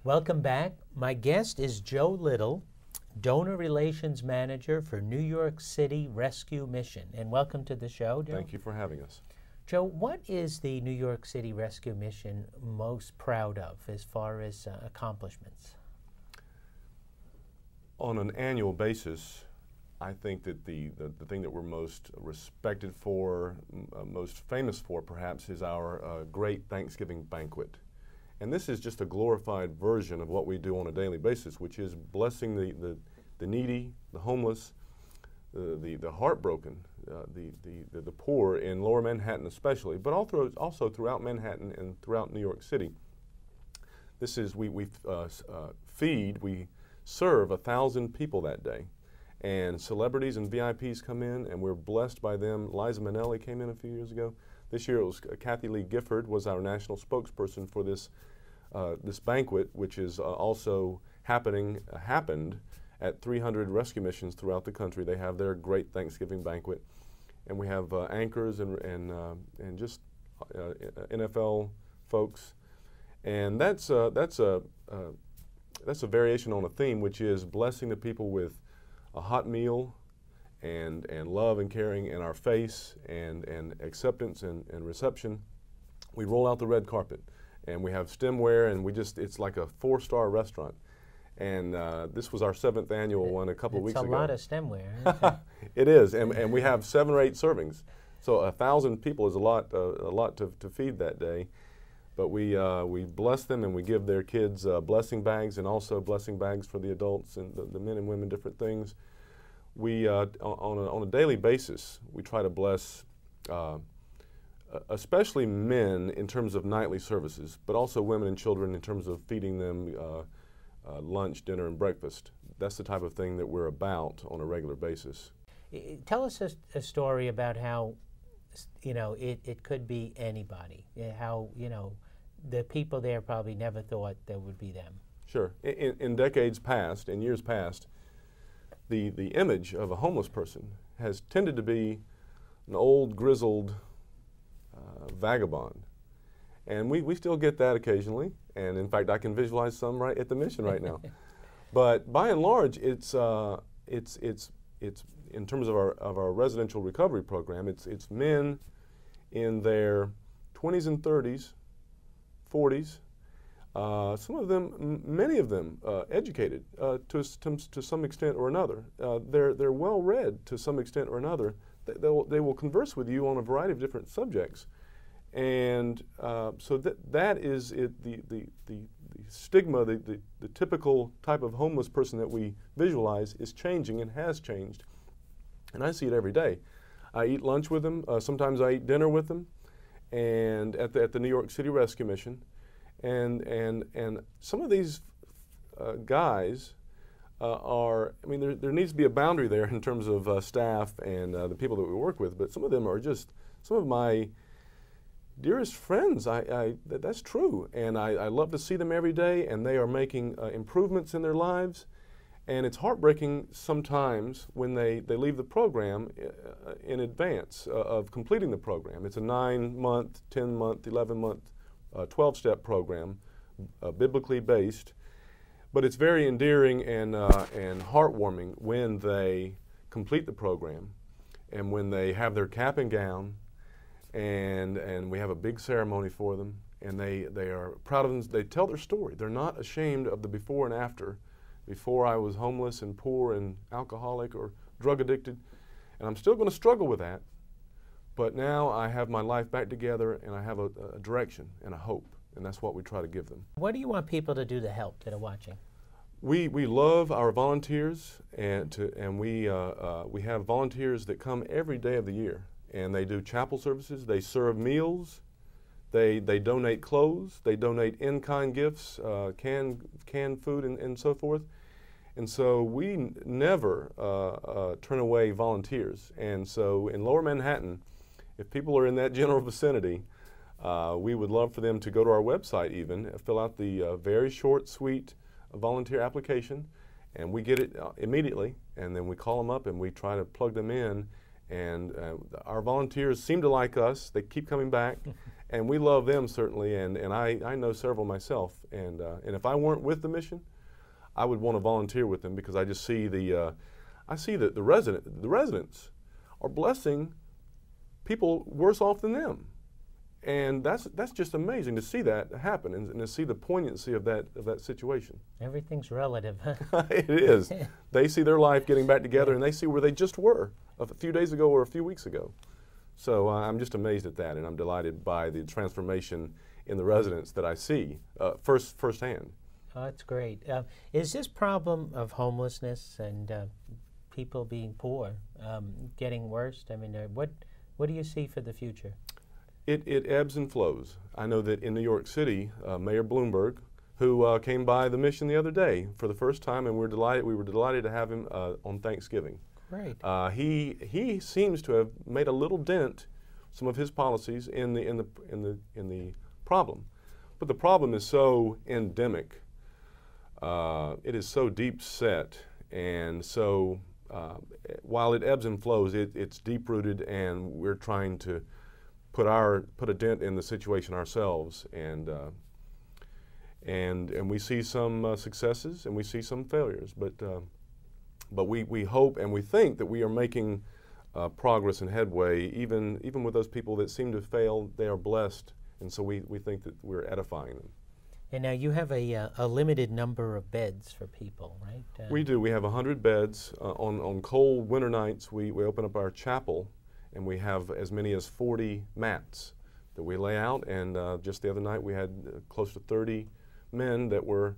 Welcome back. My guest is Joe Little, Donor Relations Manager for New York City Rescue Mission. And welcome to the show, Joe. Thank you for having us. Joe, what is the New York City Rescue Mission most proud of as far as accomplishments? On an annual basis, I think that the thing that we're most respected for, most famous for perhaps, is our great Thanksgiving banquet. And this is just a glorified version of what we do on a daily basis, which is blessing the needy, the homeless, the heartbroken, the poor in Lower Manhattan especially, but also throughout Manhattan and throughout New York City. This is, we serve 1,000 people that day. And celebrities and VIPs come in, and we're blessed by them. Liza Minnelli came in a few years ago. This year it was Kathy Lee Gifford was our national spokesperson for this banquet, which is also happened at 300 rescue missions throughout the country. They have their great Thanksgiving banquet, and we have anchors and just NFL folks, and that's a variation on a theme, which is blessing the people with a hot meal and love and caring in our face and acceptance and reception. We roll out the red carpet, and we have stemware, and it's like a 4-star restaurant. And this was our 7th annual one a couple of weeks ago. It's a lot of stemware. It is, and we have 7 or 8 servings. So 1,000 people is a lot to feed that day. But we bless them, and we give their kids blessing bags, and also blessing bags for the adults and the men and women, different things. We, on a daily basis, we try to bless especially men in terms of nightly services, but also women and children in terms of feeding them lunch, dinner, and breakfast. That's the type of thing that we're about on a regular basis. Tell us a story about how, it could be anybody. How, the people there probably never thought there would be them. Sure. In decades past, in years past, the image of a homeless person has tended to be an old, grizzled vagabond. And we still get that occasionally, and in fact I can visualize some right at the mission right now. But by and large, it's in terms of our residential recovery program, it's men in their 20s and 30s, 40s. Some of them, many of them, educated to some extent or another. They're well read to some extent or another. They will converse with you on a variety of different subjects. And so that is the stigma, the typical type of homeless person that we visualize is changing and has changed. And I see it every day. I eat lunch with them. Sometimes I eat dinner with them, and at the New York City Rescue Mission. And some of these guys there needs to be a boundary there in terms of staff and the people that we work with. But some of them are just some of my dearest friends. That's true, and I love to see them every day, and they are making improvements in their lives. And it's heartbreaking sometimes when they leave the program in advance of completing the program. It's a 9-month, 10-month, 11-month, 12-step program, biblically based. But it's very endearing and heartwarming when they complete the program and when they have their cap and gown, and we have a big ceremony for them, and they are proud of them. They tell their story. They're not ashamed of the before and after. Before I was homeless and poor and alcoholic or drug addicted, and I'm still going to struggle with that, but now I have my life back together, and I have a direction and a hope, and that's what we try to give them. What do you want people to do to help that are watching? We love our volunteers, and we have volunteers that come every day of the year, and they do chapel services, they serve meals, they donate clothes, they donate in-kind gifts, canned food, and so forth. And so we never turn away volunteers. And so in Lower Manhattan, if people are in that general vicinity, we would love for them to go to our website even, fill out the very short, sweet volunteer application, and we get it immediately, and then we call them up and we try to plug them in And our volunteers seem to like us. They keep coming back, and we love them certainly. And I know several myself. And if I weren't with the mission, I would want to volunteer with them, because I just see that the residents are blessing people worse off than them. And that's just amazing to see that happen, and to see the poignancy of that situation. Everything's relative, huh? It is. They see their life getting back together, and they see where they just were a few days ago or a few weeks ago. So I'm just amazed at that, and I'm delighted by the transformation in the residents that I see firsthand. Oh, that's great. Is this problem of homelessness and people being poor getting worse? I mean, what do you see for the future? It ebbs and flows. I know that in New York City, Mayor Bloomberg, who came by the mission the other day for the first time, and we were delighted to have him on Thanksgiving. Great. He seems to have made a little dent, some of his policies in the problem, but the problem is so endemic. It is so deep set, and so while it ebbs and flows, it's deep rooted, and we're trying to put a dent in the situation ourselves, and we see some successes and we see some failures, but we hope and we think that we are making progress and headway. Even with those people that seem to fail, they are blessed, and so we think that we're edifying them. And now you have a limited number of beds for people, right? We do. We have 100 beds. On cold winter nights, we open up our chapel, and we have as many as 40 mats that we lay out. And just the other night, we had close to 30 men that were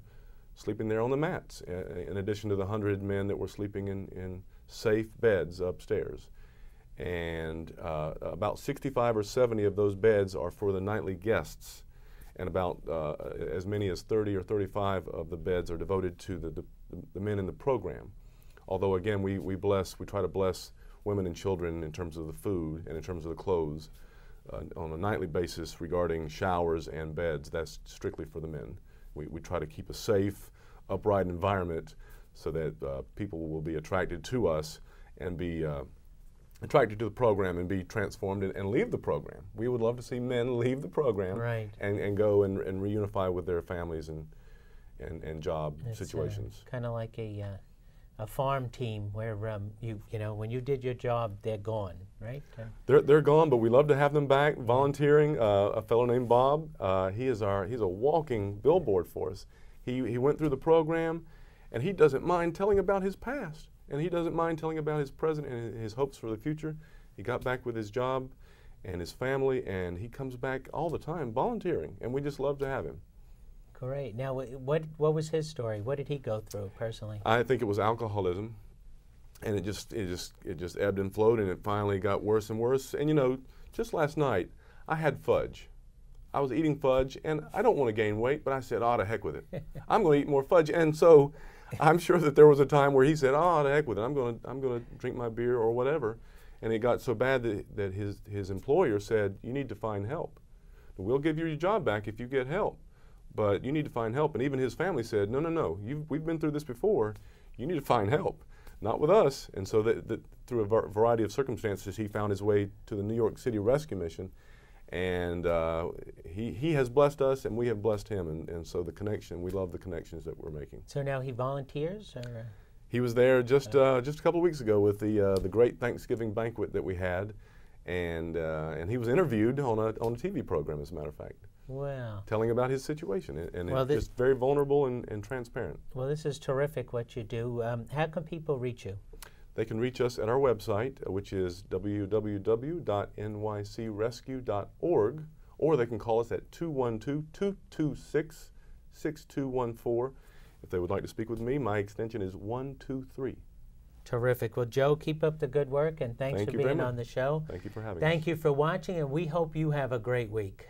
sleeping there on the mats, in addition to the 100 men that were sleeping in safe beds upstairs. And about 65 or 70 of those beds are for the nightly guests, and about as many as 30 or 35 of the beds are devoted to the men in the program. Although again, we try to bless women and children in terms of the food and in terms of the clothes on a nightly basis regarding showers and beds. That's strictly for the men. We try to keep a safe, upright environment so that people will be attracted to us and be attracted to the program and be transformed and leave the program. We would love to see men leave the program, right, and go and reunify with their families and job situations. Kind of like a farm team where you know when you did your job, they're gone, right? They're gone, but we love to have them back volunteering. A fellow named Bob, he's a walking billboard for us. He went through the program, and he doesn't mind telling about his past, and he doesn't mind telling about his present and his hopes for the future. He got back with his job and his family, and he comes back all the time volunteering, and we just love to have him. Great. Now, what was his story? What did he go through personally? I think it was alcoholism, and it just ebbed and flowed, and it finally got worse and worse. And you know, just last night, I had fudge. I was eating fudge, and I don't want to gain weight, but I said, "Oh, to heck with it! I'm going to eat more fudge." And so, I'm sure that there was a time where he said, "Oh, to heck with it! I'm going to drink my beer or whatever." And it got so bad that his employer said, "You need to find help. We'll give you your job back if you get help, but you need to find help." And even his family said, no, we've been through this before. You need to find help, not with us. And so through a variety of circumstances, he found his way to the New York City Rescue Mission. And he has blessed us, and we have blessed him. And so the connection, we love the connections that we're making. So now he volunteers? Or? He was there just a couple of weeks ago with the great Thanksgiving banquet that we had. And he was interviewed on a TV program, as a matter of fact. Wow. Telling about his situation, and it's just very vulnerable and transparent. Well, this is terrific what you do. How can people reach you? They can reach us at our website, which is www.nycrescue.org, or they can call us at 212-226-6214. If they would like to speak with me, my extension is 123. Terrific. Well, Joe, keep up the good work, and thanks for being on the show. Thank you for having us. Thank you for watching, and we hope you have a great week.